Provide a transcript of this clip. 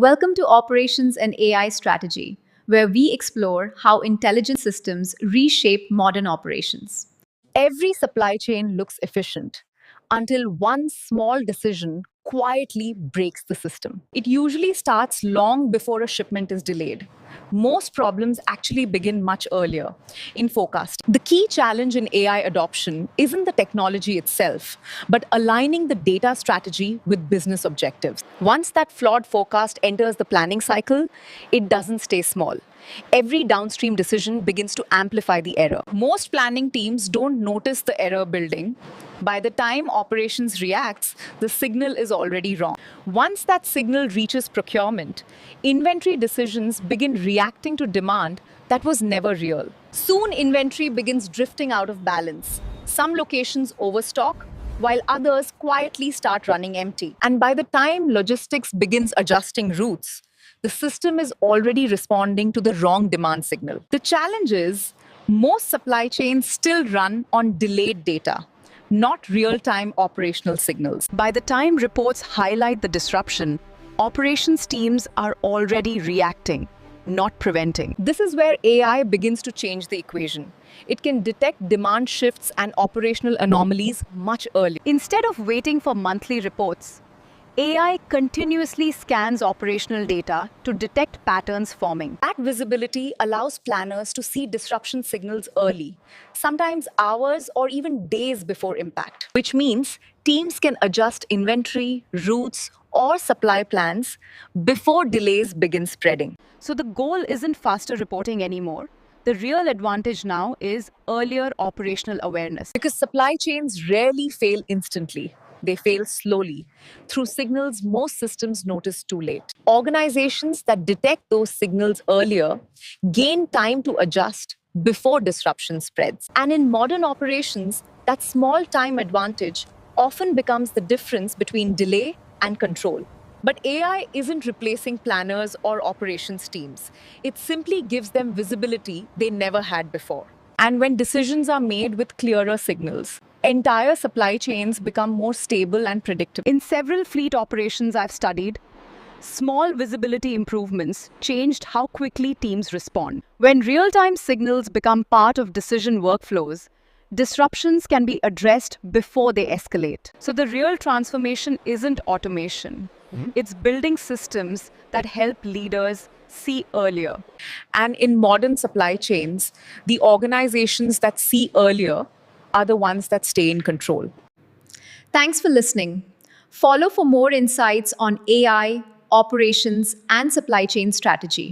Welcome to Operations and AI Strategy, where we explore how intelligent systems reshape modern operations. Every supply chain looks efficient until one small decision quietly breaks the system. It usually starts long before a shipment is delayed. Most problems actually begin much earlier in forecast. The key challenge in AI adoption isn't the technology itself, but aligning the data strategy with business objectives. Once that flawed forecast enters the planning cycle, it doesn't stay small. Every downstream decision begins to amplify the error. Most planning teams don't notice the error building. By the time operations reacts, the signal is already wrong. Once that signal reaches procurement, inventory decisions begin reacting to demand that was never real. Soon, inventory begins drifting out of balance. Some locations overstock, while others quietly start running empty. And by the time logistics begins adjusting routes, the system is already responding to the wrong demand signal. The challenge is most supply chains still run on delayed data, not real time operational signals. By the time reports highlight the disruption, operations teams are already reacting, not preventing. This is where AI begins to change the equation. It can detect demand shifts and operational anomalies much earlier. Instead of waiting for monthly reports, AI continuously scans operational data to detect patterns forming. That visibility allows planners to see disruption signals early, sometimes hours or even days before impact, which means teams can adjust inventory, routes, or supply plans before delays begin spreading. So the goal isn't faster reporting anymore. The real advantage now is earlier operational awareness. Because supply chains rarely fail instantly. They fail slowly through signals most systems notice too late. Organizations that detect those signals earlier gain time to adjust before disruption spreads. And in modern operations, that small time advantage often becomes the difference between delay and control. But AI isn't replacing planners or operations teams. It simply gives them visibility they never had before. And when decisions are made with clearer signals, entire supply chains become more stable and predictable. In several fleet operations I've studied, small visibility improvements changed how quickly teams respond. When real time signals become part of decision workflows, disruptions can be addressed before they escalate. So the real transformation isn't automation, it's building systems that help leaders see earlier. And in modern supply chains, the organizations that see earlier are the ones that stay in control. Thanks for listening. Follow for more insights on AI, operations, and supply chain strategy.